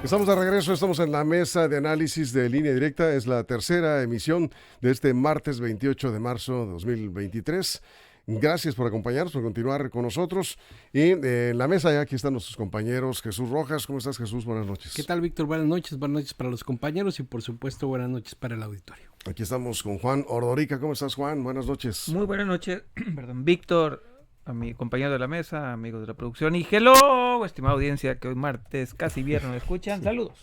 Estamos de regreso, estamos en la mesa de análisis de Línea Directa. Es la tercera emisión de este martes 28 de marzo de 2023. Gracias por acompañarnos, por continuar con nosotros. Y en la mesa ya aquí están nuestros compañeros. Jesús Rojas, ¿cómo estás, Jesús? Buenas noches. ¿Qué tal, Víctor? Buenas noches para los compañeros y por supuesto buenas noches para el auditorio. Aquí estamos con Juan Ordorica. ¿Cómo estás, Juan? Buenas noches. Muy buenas noches, perdón, Víctor, a mi compañero de la mesa, amigos de la producción y hello, estimada audiencia que hoy martes, casi viernes me escuchan. Saludos.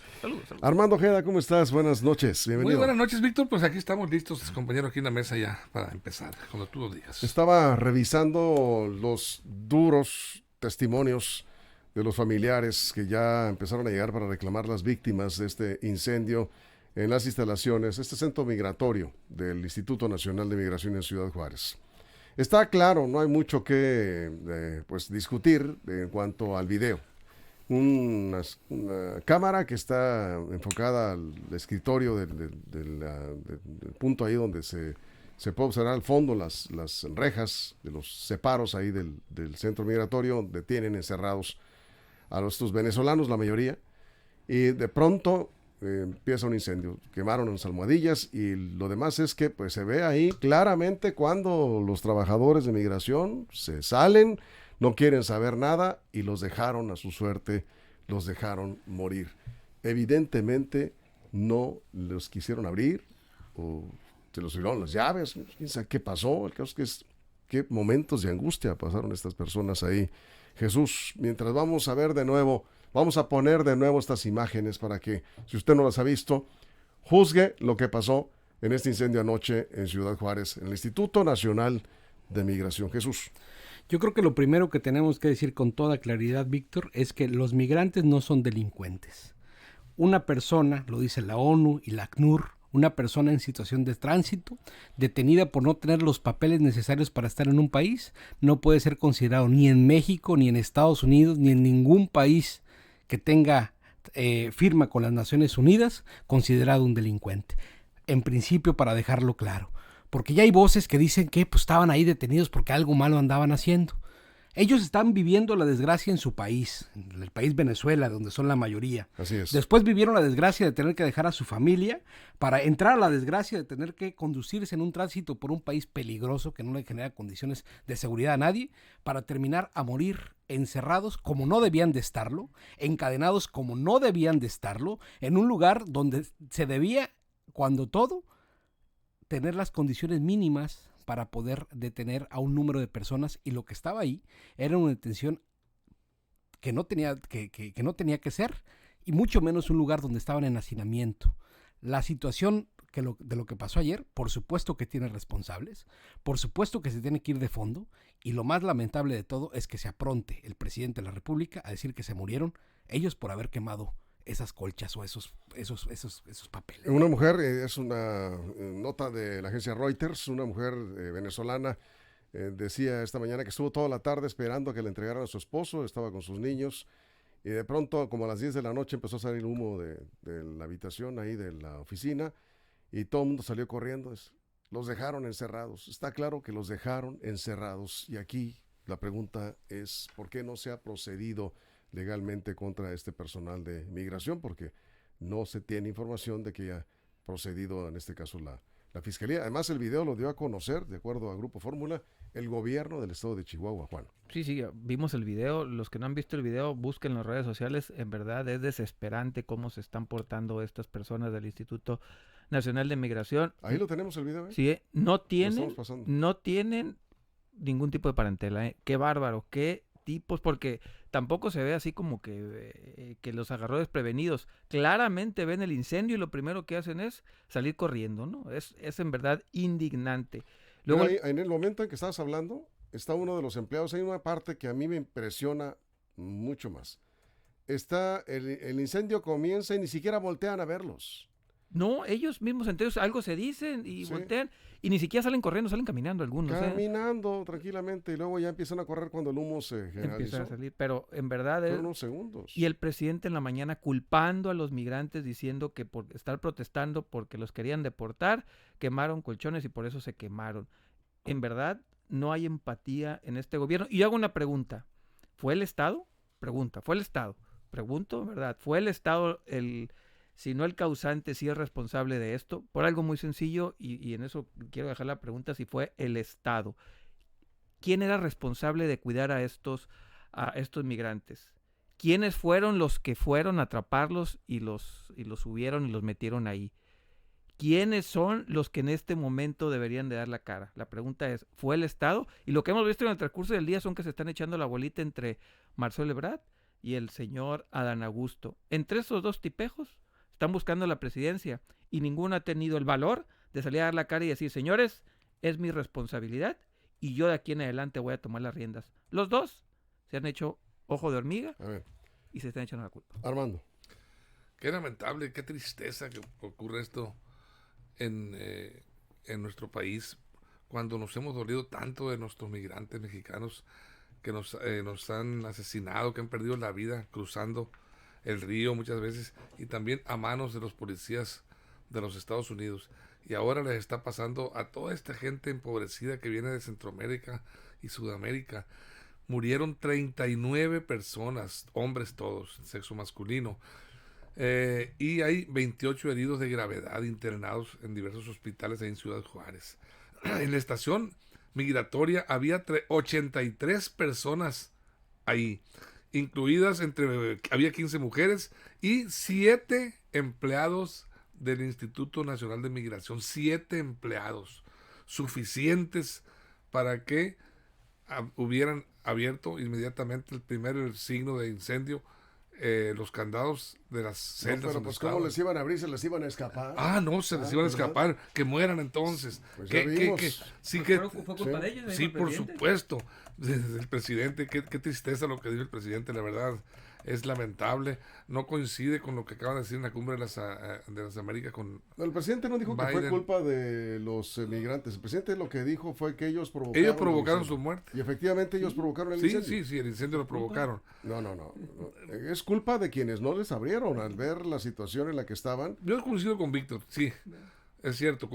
Armando Ojeda, ¿cómo estás? Buenas noches, bienvenido. Muy buenas noches, Víctor. Pues aquí estamos listos, compañeros, aquí en la mesa ya para empezar, cuando tú lo digas. Estaba revisando los duros testimonios de los familiares que ya empezaron a llegar para reclamar las víctimas de este incendio en las instalaciones, este centro migratorio del Instituto Nacional de Migración en Ciudad Juárez. Está claro, no hay mucho que discutir en cuanto al video. Una cámara que está enfocada al escritorio del punto ahí donde se puede observar al fondo las rejas de los separos ahí del centro migratorio, donde tienen encerrados a estos venezolanos, la mayoría, y de pronto empieza un incendio, quemaron las almohadillas y lo demás es que pues se ve ahí claramente cuando los trabajadores de migración se salen, no quieren saber nada y los dejaron a su suerte, los dejaron morir. Evidentemente no los quisieron abrir o se los dieron las llaves, quién sabe qué pasó. El caso es que qué momentos de angustia pasaron estas personas ahí. Jesús, mientras vamos a ver de nuevo, vamos a poner de nuevo estas imágenes para que, si usted no las ha visto, juzgue lo que pasó en este incendio anoche en Ciudad Juárez, en el Instituto Nacional de Migración. Jesús. Yo creo que lo primero que tenemos que decir con toda claridad, Víctor, es que los migrantes no son delincuentes. Una persona, lo dice la ONU y la ACNUR, una persona en situación de tránsito, detenida por no tener los papeles necesarios para estar en un país, no puede ser considerado ni en México, ni en Estados Unidos, ni en ningún país que tenga firma con las Naciones Unidas, considerado un delincuente. En principio, para dejarlo claro. Porque ya hay voces que dicen que pues, estaban ahí detenidos porque algo malo andaban haciendo. Ellos están viviendo la desgracia en su país, en el país Venezuela, donde son la mayoría. Así es. Después vivieron la desgracia de tener que dejar a su familia para entrar a la desgracia de tener que conducirse en un tránsito por un país peligroso que no le genera condiciones de seguridad a nadie, para terminar a morir encerrados como no debían de estarlo, encadenados como no debían de estarlo, en un lugar donde se debía, cuando todo, tener las condiciones mínimas para poder detener a un número de personas, y lo que estaba ahí era una detención que no tenía que ser, y mucho menos un lugar donde estaban en hacinamiento. La situación de lo que pasó ayer, por supuesto que tiene responsables, por supuesto que se tiene que ir de fondo, y lo más lamentable de todo es que se apronte el presidente de la República a decir que se murieron ellos por haber quemado esas colchas o esos papeles. Una mujer, es una nota de la agencia Reuters, una mujer venezolana, decía esta mañana que estuvo toda la tarde esperando a que le entregaran a su esposo, estaba con sus niños, y de pronto, como a las 10 de la noche, empezó a salir humo de la habitación ahí de la oficina, y todo el mundo salió corriendo. Los dejaron encerrados. Está claro que los dejaron encerrados, y aquí la pregunta es, ¿por qué no se ha procedido legalmente contra este personal de migración? Porque no se tiene información de que haya procedido, en este caso, la Fiscalía. Además, el video lo dio a conocer, de acuerdo a Grupo Fórmula, el gobierno del estado de Chihuahua, Juan. Sí, vimos el video. Los que no han visto el video, busquen en las redes sociales. En verdad es desesperante cómo se están portando estas personas del Instituto Nacional de Migración. Ahí lo tenemos el video, ¿eh? Sí, no tienen ningún tipo de parentela, ¿eh? Qué bárbaro, qué tipos, porque tampoco se ve así como que los agarró desprevenidos. Claramente ven el incendio y lo primero que hacen es salir corriendo, ¿no? Es en verdad indignante. Luego, ahí, en el momento en que estabas hablando, está uno de los empleados. Hay una parte que a mí me impresiona mucho más. El incendio comienza y ni siquiera voltean a verlos. No, ellos mismos entonces algo se dicen y voltean y ni siquiera salen corriendo, salen caminando algunos. Caminando tranquilamente, y luego ya empiezan a correr cuando el humo se generalizó. Empiezan a salir, pero en verdad fueron unos segundos. Y el presidente en la mañana culpando a los migrantes, diciendo que por estar protestando porque los querían deportar, quemaron colchones y por eso se quemaron. En verdad no hay empatía en este gobierno. Y yo hago una pregunta, ¿fue el Estado? Pregunta, ¿fue el Estado? pregunto, ¿verdad? ¿Fue el Estado si no el causante, sí es responsable de esto? Por algo muy sencillo, y en eso quiero dejar la pregunta, si fue el Estado. ¿Quién era responsable de cuidar a estos migrantes? ¿Quiénes fueron los que fueron a atraparlos y los subieron y los metieron ahí? ¿Quiénes son los que en este momento deberían de dar la cara? La pregunta es, ¿fue el Estado? Y lo que hemos visto en el transcurso del día son que se están echando la bolita entre Marcelo Ebrard y el señor Adán Augusto. Entre esos dos tipejos están buscando la presidencia y ninguno ha tenido el valor de salir a dar la cara y decir, señores, es mi responsabilidad y yo de aquí en adelante voy a tomar las riendas. Los dos se han hecho ojo de hormiga y se están echando la culpa. Armando. Qué lamentable, qué tristeza que ocurre esto en nuestro país, cuando nos hemos dolido tanto de nuestros migrantes mexicanos que nos han asesinado, que han perdido la vida cruzando el río muchas veces, y también a manos de los policías de los Estados Unidos. Y ahora les está pasando a toda esta gente empobrecida que viene de Centroamérica y Sudamérica. Murieron 39 personas, hombres todos, sexo masculino. Y hay 28 heridos de gravedad internados en diversos hospitales en Ciudad Juárez. En la estación migratoria había 83 personas ahí, incluidas había 15 mujeres y 7 empleados del Instituto Nacional de Migración. 7 empleados suficientes para que hubieran abierto inmediatamente el primer signo de incendio, los candados de las celdas. Pero pues ¿cómo les iban a abrir? ¿Se les iban a escapar? No, se les iban a escapar, que mueran entonces. Pues ¿Fue culpa de ellos? Sí, por supuesto, desde el presidente. Qué tristeza lo que dijo el presidente, la verdad. Es lamentable, no coincide con lo que acaban de decir en la cumbre de las Américas con el presidente no dijo Biden. Que fue culpa de los migrantes. El presidente lo que dijo fue que ellos provocaron su muerte. Y efectivamente ellos provocaron el incendio. Sí, el incendio lo provocaron. No. Es culpa de quienes no les abrieron al ver la situación en la que estaban. Yo coincido con Víctor, sí. Es cierto,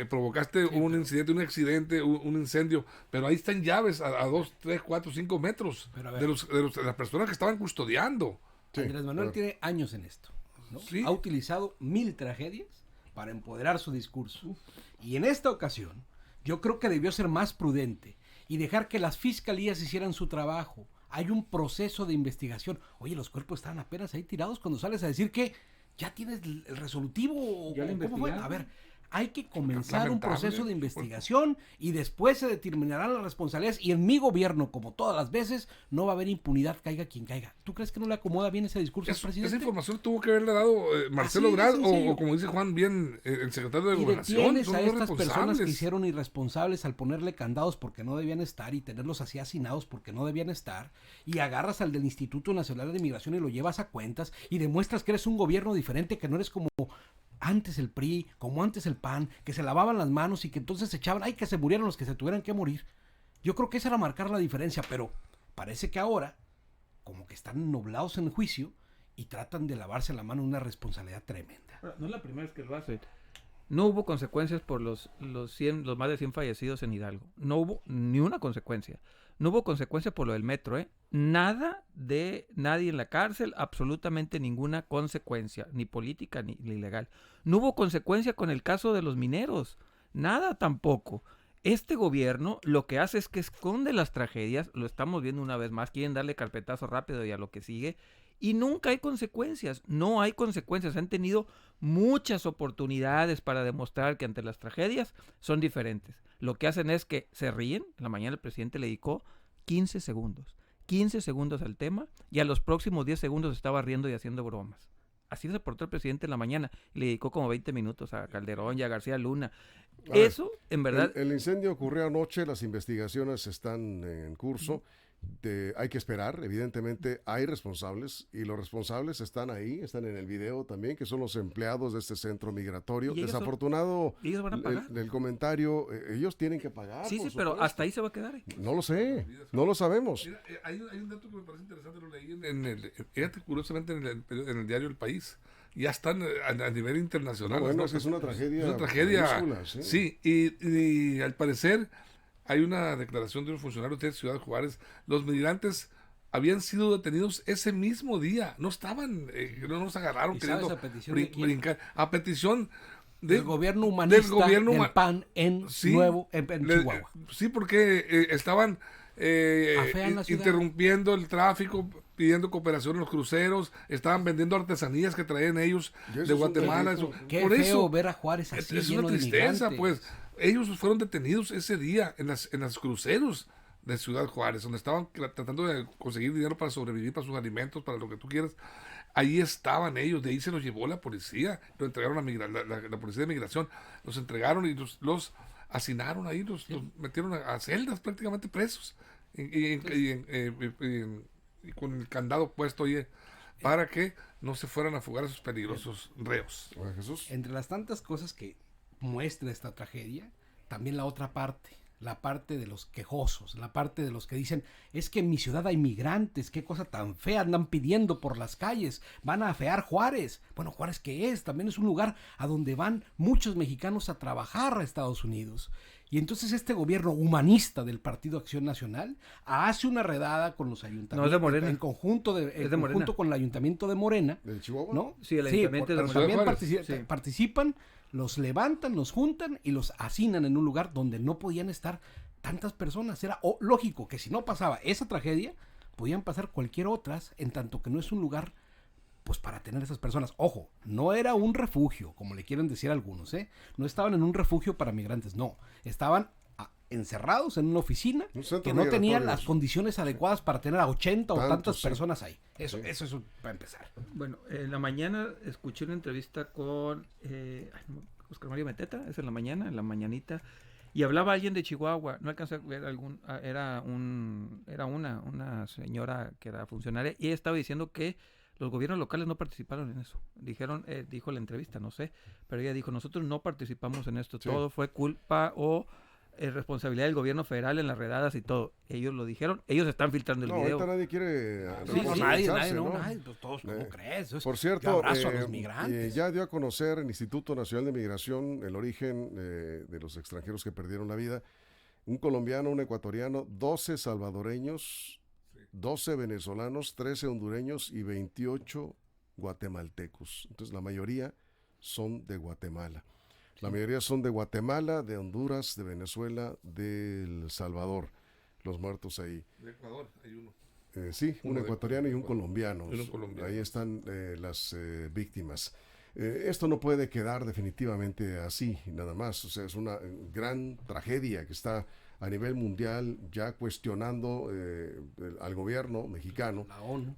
provocaste un accidente, un incendio, pero ahí están llaves a 2, 3, 4, 5 metros de las personas que estaban custodiando. Sí, Andrés Manuel tiene años en esto, ¿no? Sí. Ha utilizado 1000 tragedias para empoderar su discurso. Y en esta ocasión, yo creo que debió ser más prudente y dejar que las fiscalías hicieran su trabajo. Hay un proceso de investigación. Oye, los cuerpos estaban apenas ahí tirados cuando sales a decir que ya tienes el resolutivo. ¿Cómo fue? A ver, hay que comenzar un proceso de investigación y después se determinarán las responsabilidades, y en mi gobierno, como todas las veces, no va a haber impunidad, caiga quien caiga. ¿Tú crees que no le acomoda bien ese discurso al presidente? Esa información tuvo que haberle dado Marcelo Ebrard o como dice Juan bien, el secretario de Gobernación. Y detienes a estas personas que hicieron irresponsables al ponerle candados porque no debían estar y tenerlos así hacinados porque no debían estar, y agarras al del Instituto Nacional de Migración y lo llevas a cuentas y demuestras que eres un gobierno diferente, que no eres como antes el PRI, como antes el PAN, que se lavaban las manos y que entonces se echaban, que se murieran los que se tuvieran que morir. Yo creo que esa era marcar la diferencia, pero parece que ahora, como que están nublados en el juicio y tratan de lavarse la mano, una responsabilidad tremenda. No es la primera vez que lo hace. No hubo consecuencias por los más de 100 fallecidos en Hidalgo. No hubo ni una consecuencia. No hubo consecuencia por lo del metro, ¿eh? Nada de nadie en la cárcel, absolutamente ninguna consecuencia, ni política ni legal. No hubo consecuencia con el caso de los mineros, nada tampoco. Este gobierno lo que hace es que esconde las tragedias, lo estamos viendo una vez más, quieren darle carpetazo rápido y a lo que sigue, y nunca hay consecuencias, no hay consecuencias. Han tenido muchas oportunidades para demostrar que ante las tragedias son diferentes. Lo que hacen es que se ríen. En la mañana el presidente le dedicó 15 segundos al tema, y a los próximos 10 segundos estaba riendo y haciendo bromas. Así se portó el presidente en la mañana. Le dedicó como 20 minutos a Calderón y a García Luna. Eso, en verdad... El incendio ocurrió anoche, las investigaciones están en curso. Hay que esperar, evidentemente hay responsables, y los responsables están ahí, están en el video también, que son los empleados de este centro migratorio. Desafortunado ellos van a pagar. El comentario, ellos tienen que pagar. Sí, pero hasta ahí se va a quedar. No lo sé, no lo sabemos. Mira, hay un dato que me parece interesante, lo leí curiosamente en el diario El País. Ya están a nivel internacional. Bueno, es una tragedia. Es una tragedia. Sí, y al parecer hay una declaración de un funcionario de Ciudad Juárez. Los migrantes habían sido detenidos ese mismo día. No estaban, no nos agarraron queriendo brincar. A petición del gobierno humanista del PAN en Chihuahua. Sí, porque estaban interrumpiendo el tráfico, pidiendo cooperación en los cruceros, estaban vendiendo artesanías que traían ellos de Guatemala. Qué feo ver a Juárez así, es una tristeza, pues. Ellos fueron detenidos ese día en los cruceros de Ciudad Juárez, donde estaban tratando de conseguir dinero para sobrevivir, para sus alimentos, para lo que tú quieras. Ahí estaban ellos, de ahí se los llevó la policía, lo entregaron a la policía de migración, los entregaron y los hacinaron ahí, los metieron a celdas prácticamente presos y con el candado puesto ahí para que no se fueran a fugar a esos peligrosos reos. Jesús. Entre las tantas cosas que muestra esta tragedia, también la otra parte, la parte de los quejosos, la parte de los que dicen, es que en mi ciudad hay migrantes, qué cosa tan fea andan pidiendo por las calles, van a afear Juárez. Bueno, Juárez, ¿qué es? También es un lugar a donde van muchos mexicanos a trabajar a Estados Unidos. Y entonces este gobierno humanista del Partido Acción Nacional hace una redada con los ayuntamientos. No, es de Morena. En conjunto con el ayuntamiento de Morena. ¿Del Chihuahua? ¿No? Sí, el ayuntamiento de Morena. También participan, los levantan, los juntan y los hacinan en un lugar donde no podían estar tantas personas. Era lógico que si no pasaba esa tragedia, podían pasar cualquier otras, en tanto que no es un lugar pues para tener esas personas. Ojo, no era un refugio, como le quieren decir algunos, ¿eh? No estaban en un refugio para migrantes, no. Estaban encerrados en una oficina que no tenían las condiciones adecuadas para tener a 80 o tantas personas ahí. Eso es para empezar. Bueno, en la mañana escuché una entrevista con Oscar Mario Beteta, es en la mañanita, y hablaba alguien de Chihuahua, no alcancé a ver era una señora que era funcionaria, y ella estaba diciendo que los gobiernos locales no participaron en eso. Dijo la entrevista, no sé, pero ella dijo, nosotros no participamos en esto, todo fue culpa o responsabilidad del gobierno federal en las redadas y todo. Ellos lo dijeron, ellos están filtrando el video. Ahorita nadie quiere nadie, pues todos, ¿cómo crees? Por cierto, yo abrazo a los migrantes. Ya dio a conocer el Instituto Nacional de Migración el origen de los extranjeros que perdieron la vida. Un colombiano, un ecuatoriano, 12 salvadoreños, 12 venezolanos, 13 hondureños y 28 guatemaltecos. Entonces la mayoría son de Guatemala. La mayoría son de Guatemala, de Honduras, de Venezuela, de El Salvador, los muertos ahí. De Ecuador hay uno. Sí, un ecuatoriano y un colombiano. colombiano. Ahí están las víctimas. Esto no puede quedar definitivamente así, nada más. O sea, es una gran tragedia que está a nivel mundial ya cuestionando al gobierno mexicano. La ONU.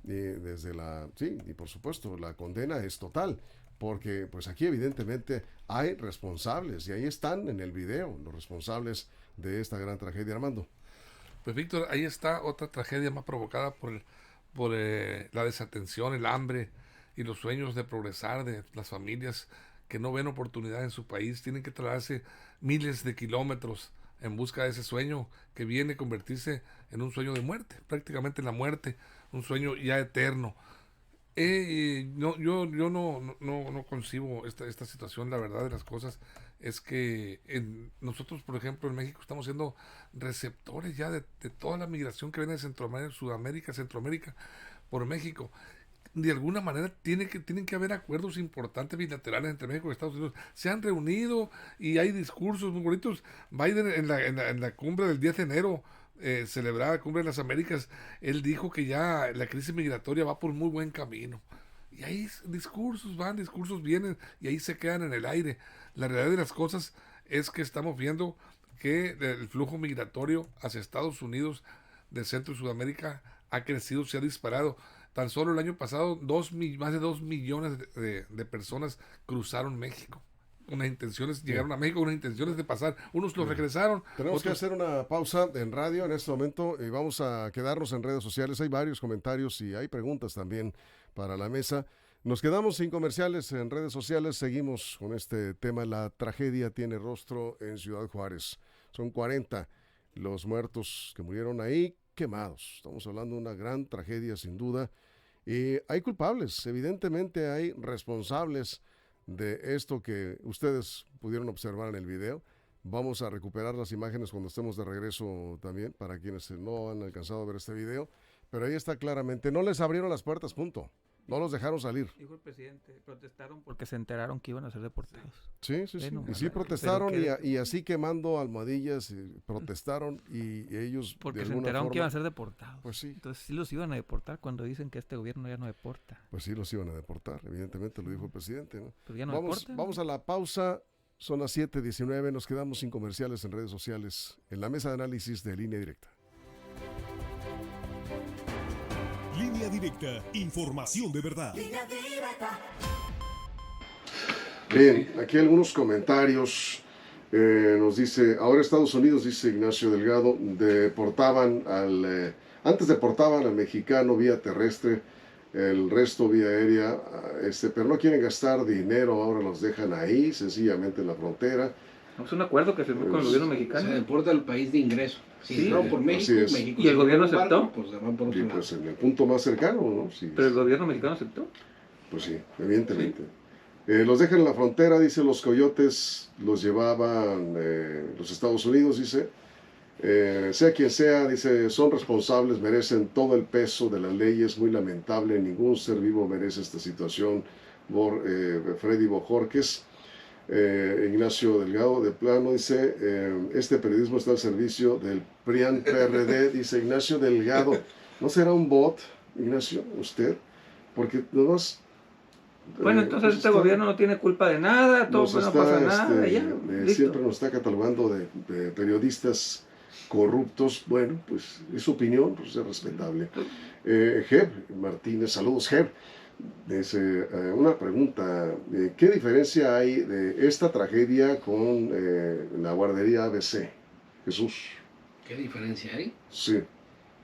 Sí, y por supuesto, la condena es total. Porque pues aquí evidentemente hay responsables y ahí están en el video los responsables de esta gran tragedia, Armando. Pues Víctor, ahí está otra tragedia más provocada por la desatención, el hambre y los sueños de progresar de las familias que no ven oportunidad en su país, tienen que trasladarse miles de kilómetros en busca de ese sueño que viene a convertirse en un sueño de muerte, prácticamente la muerte, un sueño ya eterno. Yo no concibo esta situación. La verdad de las cosas es que nosotros, por ejemplo, en México estamos siendo receptores ya de toda la migración que viene de Centroamérica, Centroamérica, por México. De alguna manera tienen que haber acuerdos importantes bilaterales entre México y Estados Unidos. Se han reunido y hay discursos muy bonitos. Biden en la cumbre del 10 de enero, celebrada Cumbre de las Américas, él dijo que ya la crisis migratoria va por muy buen camino. Y ahí discursos van, discursos vienen y ahí se quedan en el aire. La realidad de las cosas es que estamos viendo que el flujo migratorio hacia Estados Unidos de Centro y Sudamérica ha crecido, se ha disparado. Tan solo el año pasado más de 2 millones de personas cruzaron México. Llegaron a México con unas intenciones de pasar. Unos los regresaron. Tenemos que hacer una pausa en radio en este momento y vamos a quedarnos en redes sociales. Hay varios comentarios y hay preguntas también para la mesa. Nos quedamos sin comerciales en redes sociales. Seguimos con este tema. La tragedia tiene rostro en Ciudad Juárez. Son 40 los muertos que murieron ahí quemados. Estamos hablando de una gran tragedia sin duda. Y hay culpables. Evidentemente hay responsables de esto que ustedes pudieron observar en el video. Vamos a recuperar las imágenes cuando estemos de regreso también, para quienes no han alcanzado a ver este video, Pero ahí está claramente, no les abrieron las puertas, punto. No los dejaron salir. Dijo el presidente, protestaron porque se enteraron que iban a ser deportados. Sí. Bueno, Y sí protestaron y así quemando almohadillas, protestaron y ellos porque de se alguna enteraron forma, que iban a ser deportados. Pues sí. Entonces sí los iban a deportar cuando dicen que este gobierno ya no deporta. Pues sí los iban a deportar, evidentemente lo dijo el presidente, ¿no? Pero ya no deportan. Vamos a la pausa, son las 7:19, nos quedamos sin comerciales en redes sociales, en la mesa de análisis de Línea Directa. Línea Directa, información de verdad. Bien, aquí algunos comentarios. Nos dice, ahora Estados Unidos, dice Ignacio Delgado, antes deportaban al mexicano vía terrestre, el resto vía aérea, pero no quieren gastar dinero, ahora los dejan ahí, sencillamente en la frontera. Es un acuerdo que firmó con el gobierno mexicano. Se deporta al país de ingreso. Sí, no por México, México. ¿Y el gobierno aceptó? Pues se van por otro Y lado. pues en el punto más cercano, ¿no? Sí, Pero el gobierno mexicano aceptó. pues sí, evidentemente. Los dejan en la frontera, dice, los coyotes los llevaban los Estados Unidos, dice. Sea quien sea, dice, son responsables, merecen todo el peso de la ley, es muy lamentable, ningún ser vivo merece esta situación. Freddy Bojorquez. Ignacio Delgado, de plano, dice, este periodismo está al servicio del PRIAN-PRD, dice Ignacio Delgado. ¿No será un bot, Ignacio, usted? Porque nomás... Bueno, entonces este gobierno no tiene culpa de nada, todo no pasa nada, ya, siempre nos está catalogando de periodistas corruptos. Bueno, pues es su opinión, pues es respetable. Jeb Martínez, saludos, Jeb. Dice, una pregunta, ¿qué diferencia hay de esta tragedia con la guardería ABC? Jesús. ¿Qué diferencia hay? Sí.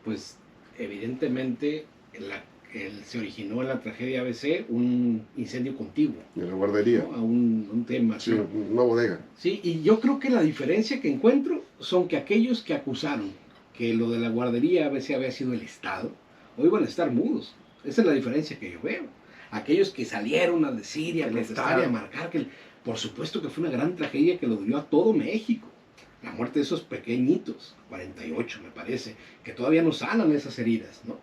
Pues evidentemente se originó en la tragedia ABC un incendio contiguo. En la guardería. ¿No? A un tema. Sí, una bodega. Sí, y yo creo que la diferencia que encuentro son que aquellos que acusaron que lo de la guardería ABC había sido el Estado, hoy van a estar mudos. Esa es la diferencia que yo veo. Aquellos que salieron a decir y a protestar y a marcar que, por supuesto que fue una gran tragedia que lo dio a todo México. La muerte de esos pequeñitos, 48 me parece, que todavía no sanan esas heridas, ¿no?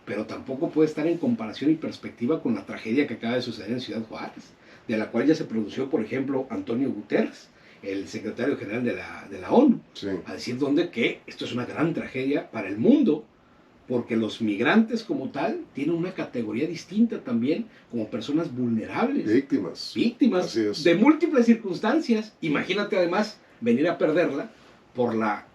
Pero tampoco puede estar en comparación y perspectiva con la tragedia que acaba de suceder en Ciudad Juárez, de la cual ya se pronunció, por ejemplo, Antonio Guterres, el secretario general de la ONU, Sí. a decir que esto es una gran tragedia para el mundo, porque los migrantes como tal tienen una categoría distinta también como personas vulnerables. Víctimas Así es. de múltiples circunstancias. Imagínate además venir a perderla por la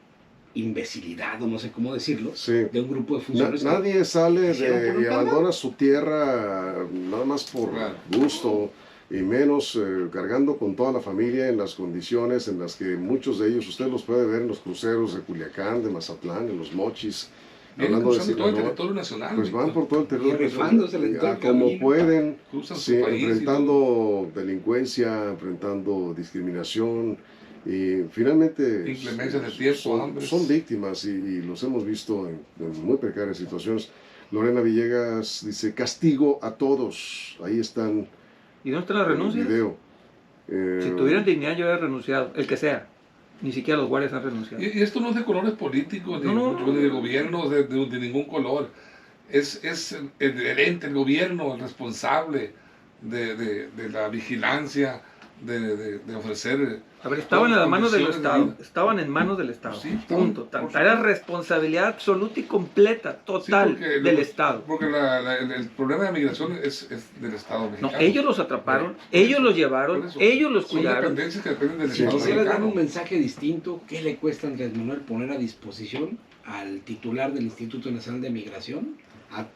imbecilidad, o no sé cómo decirlo, Sí. de un grupo de funcionarios. Nadie sale hicieron por y un abandona su tierra nada más por gusto, y menos cargando con toda la familia en las condiciones en las que muchos de ellos, usted los puede ver en los cruceros de Culiacán, de Mazatlán, en los Mochis, Vienen hablando de cruzando todo el Sinaloa, territorio nacional. pues van por todo el territorio Y rifándose en todo el como camino. pueden, Cruzan sí, su país y enfrentando delincuencia, enfrentando discriminación, y finalmente Inclemencias del tiempo, hambres. son víctimas y los hemos visto en muy precarias situaciones. Lorena Villegas dice, castigo a todos, ahí están. ¿Y dónde están las el renuncias? video. Si tuvieran dignidad yo hubiera renunciado, el que sea. Ni siquiera los guardias han renunciado. Y esto no es de colores políticos, No. ni de gobierno, de ningún color. Es el ente, el gobierno, el responsable de la vigilancia, de ofrecer... A ver, estaban en las manos del condiciones de Estado. vida. Era en manos del Estado. Sí, Punto. por Tanta supuesto. era responsabilidad absoluta y completa, Sí, total, porque del Estado. Porque el problema de migración es del Estado No, mexicano. ellos los atraparon, ellos los llevaron, Por eso. ellos los Son cuidaron. dependencias que dependen del Sí, Estado Quisiera dar mexicano. un mensaje distinto. ¿Qué le cuesta a Andrés Manuel poner a disposición al titular del Instituto Nacional de Migración?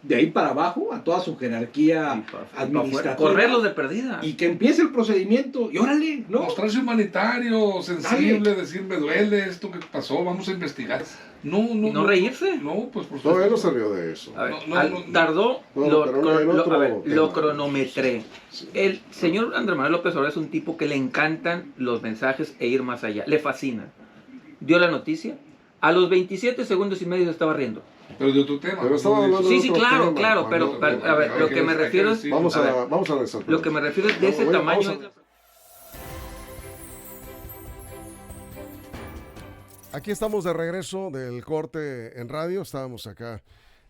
De ahí para abajo, a toda su jerarquía administrativa. Correrlos de perdida. Y que empiece el procedimiento. Y órale, ¿no? Mostrarse humanitario, sensible, decir me duele esto que pasó, vamos a investigar. ¿No reírse? No, pues por No, él no supuesto. se rió de eso. A ver, No. tardó, No, pero en otro a ver, lo tema. cronometré. El señor Andrés Manuel López Obrador es un tipo que le encantan los mensajes e ir más allá. Le fascina. Dio la noticia. A los 27 segundos y medio se estaba riendo. Pero de otro tema. Pero estaba hablando de Sí, otro claro, tema. claro, pero a ver, lo que me refiero es... Vamos a ver, a regresar. lo que me refiero es de ese Bueno, tamaño. vamos Aquí estamos de regreso del corte en radio. Estábamos acá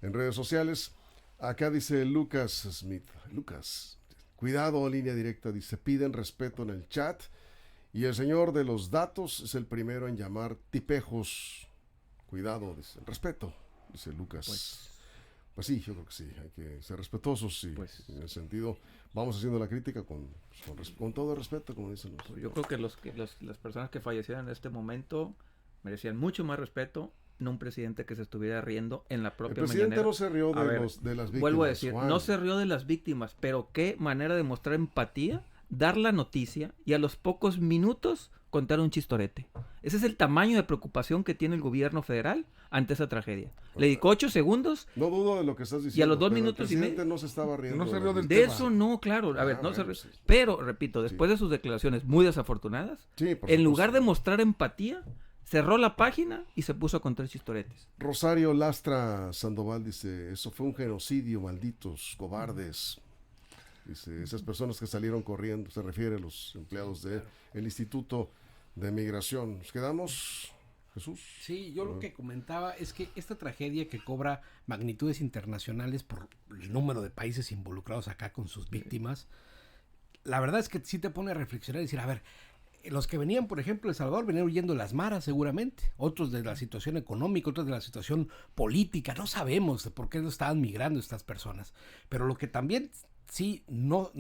en redes sociales. Acá dice Lucas Smith. Lucas, cuidado, línea directa, dice, piden respeto en el chat. Y el señor de los datos es el primero en llamar tipejos. Cuidado, dice, respeto, dice Lucas. Pues sí, yo creo que sí, hay que ser respetuosos y pues, en el sentido, vamos haciendo la crítica con todo respeto, como dicen los. Yo creo que las personas que fallecieron en este momento merecían mucho más respeto, no un presidente que se estuviera riendo en la propia mañanera. El presidente no se rió de las víctimas. Vuelvo a decir, Juan. no se rió de las víctimas, pero qué manera de mostrar empatía, dar la noticia y a los pocos minutos contar un chistorete. Ese es el tamaño de preocupación que tiene el gobierno federal ante esa tragedia. Le dedicó 8 segundos. No dudo de lo que estás diciendo. Y a los 2 minutos y medio. No se estaba riendo. No se rió del de tema. eso no, claro. A ver, no bueno, se rió. sí. Pero, repito, después de sus declaraciones muy desafortunadas, en lugar de mostrar empatía, cerró la página y se puso a contar chistoretes. Rosario Lastra Sandoval dice, eso fue un genocidio, malditos, cobardes. Dice, esas personas que salieron corriendo, se refiere a los empleados del Instituto de Migración. ¿Nos quedamos, Jesús? Sí, yo lo que comentaba es que esta tragedia que cobra magnitudes internacionales por el número de países involucrados acá con sus víctimas, la verdad es que sí te pone a reflexionar y decir, a ver, los que venían, por ejemplo, de El Salvador, venían huyendo de las maras seguramente, otros de la situación económica, otros de la situación política, no sabemos de por qué estaban migrando estas personas, pero lo que también sí no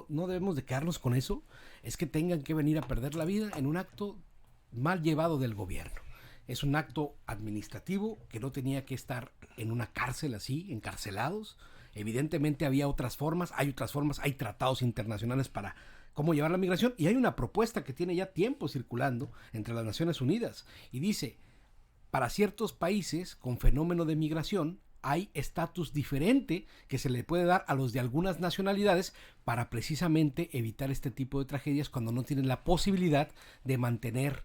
debemos de quedarnos con eso, es que tengan que venir a perder la vida en un acto mal llevado del gobierno. Es un acto administrativo que no tenía que estar en una cárcel así, encarcelados. Evidentemente había otras formas, hay tratados internacionales para cómo llevar la migración, y hay una propuesta que tiene ya tiempo circulando entre las Naciones Unidas, y dice, para ciertos países con fenómeno de migración, hay estatus diferente que se le puede dar a los de algunas nacionalidades para precisamente evitar este tipo de tragedias cuando no tienen la posibilidad de mantener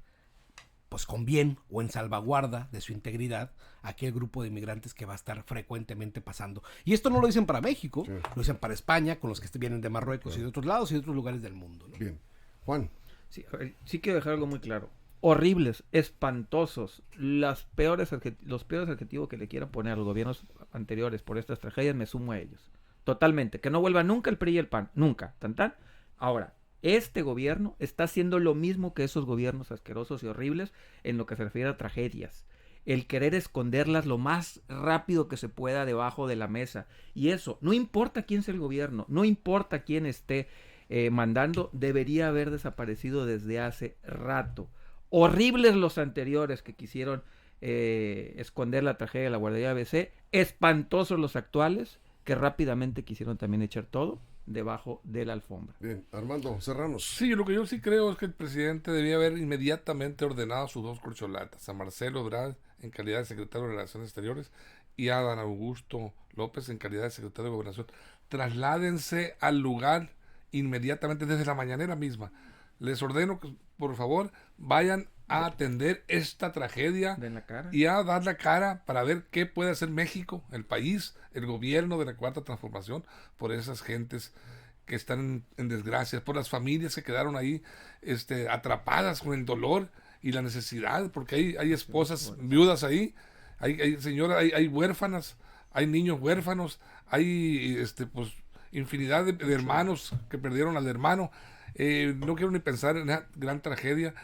pues con bien o en salvaguarda de su integridad aquel grupo de migrantes que va a estar frecuentemente pasando. Y esto no lo dicen para México, sí, lo dicen para España, con los que vienen de Marruecos, claro, y de otros lados y de otros lugares del mundo, ¿no? Bien. Juan. Sí quiero dejar algo muy claro. Horribles, espantosos, los peores adjetivos que le quieran poner a los gobiernos anteriores por estas tragedias, me sumo a ellos. Totalmente. Que no vuelva nunca el PRI y el PAN. Nunca. Tan. Ahora, este gobierno está haciendo lo mismo que esos gobiernos asquerosos y horribles en lo que se refiere a tragedias. El querer esconderlas lo más rápido que se pueda debajo de la mesa. Y eso, no importa quién sea el gobierno, no importa quién esté mandando, debería haber desaparecido desde hace rato. Horribles los anteriores que quisieron esconder la tragedia de la guardería ABC. Espantosos los actuales que rápidamente quisieron también echar todo debajo de la alfombra. Bien, Armando, cerramos. Sí, lo que yo sí creo es que el presidente debía haber inmediatamente ordenado a sus 2 corcholatas, a Marcelo Ebrard en calidad de secretario de Relaciones Exteriores y a Dan Augusto López en calidad de secretario de Gobernación. Trasládense al lugar inmediatamente desde la mañanera misma. Les ordeno que, por favor, vayan a atender esta tragedia y a dar la cara para ver qué puede hacer México, el país, el gobierno de la Cuarta Transformación, por esas gentes que están en desgracia, por las familias que quedaron ahí atrapadas con el dolor y la necesidad, porque hay esposas viudas ahí, hay señoras, hay huérfanas, hay niños huérfanos, hay pues infinidad de hermanos que perdieron al hermano. No quiero ni pensar en una gran tragedia.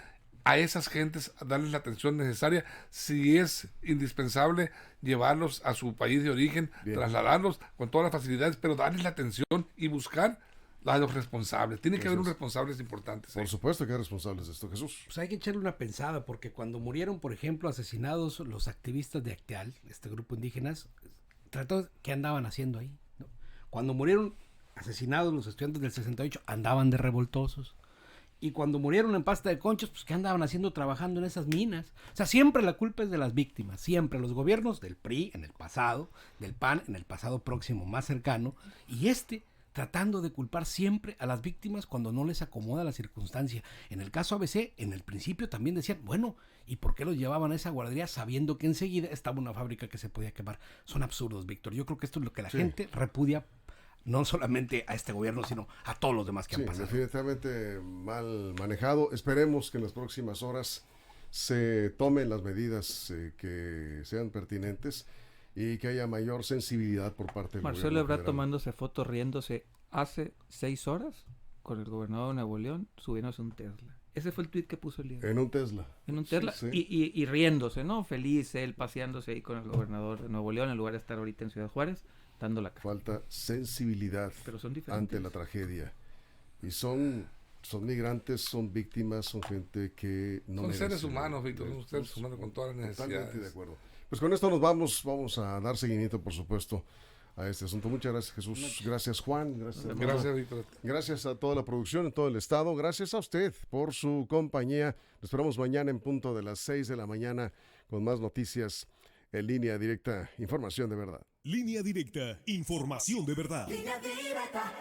A esas gentes a darles la atención necesaria, si es indispensable llevarlos a su país de origen, bien, trasladarlos con todas las facilidades, pero darles la atención y buscar a los responsables. Tiene que haber unos responsables importantes. Por supuesto que hay responsables de esto, Jesús. Pues hay que echarle una pensada, porque cuando murieron, por ejemplo, asesinados los activistas de Acteal, este grupo indígenas, ¿qué andaban haciendo ahí? ¿No? Cuando murieron asesinados los estudiantes del 68, andaban de revoltosos. Y cuando murieron en Pasta de Conchos, pues ¿qué andaban haciendo trabajando en esas minas? O sea, siempre la culpa es de las víctimas, siempre los gobiernos del PRI en el pasado, del PAN en el pasado próximo más cercano, y tratando de culpar siempre a las víctimas cuando no les acomoda la circunstancia. En el caso ABC, en el principio también decían, bueno, ¿y por qué los llevaban a esa guardería sabiendo que enseguida estaba una fábrica que se podía quemar? Son absurdos, Víctor. Yo creo que esto es lo que la gente repudia, no solamente a este gobierno, sino a todos los demás que han pasado. Definitivamente mal manejado. Esperemos que en las próximas horas se tomen las medidas que sean pertinentes y que haya mayor sensibilidad por parte del Marcelo gobierno Ebrard federal. tomándose fotos riéndose hace 6 horas con el gobernador de Nuevo León subiéndose un Tesla. Ese fue el tuit que puso el día. En un Tesla. En un Tesla. Sí. Y riéndose, ¿no? Feliz él paseándose ahí con el gobernador de Nuevo León en lugar de estar ahorita en Ciudad Juárez dando la cara. Falta sensibilidad Pero son diferentes. ante la tragedia. Y son migrantes, son víctimas, son gente que no son merece, seres humanos, ¿no? Víctor, son seres humanos con todas las Totalmente de necesidades. acuerdo. Pues con esto nos vamos a dar seguimiento, por supuesto, a este asunto. Muchas gracias, Jesús. Gracias, Juan. Gracias, Víctor. Gracias a toda la producción en todo el estado. Gracias a usted por su compañía. Nos esperamos mañana en punto de las 6 de la mañana con más noticias en Línea Directa. Información de verdad. Línea Directa, información de verdad. Línea Directa.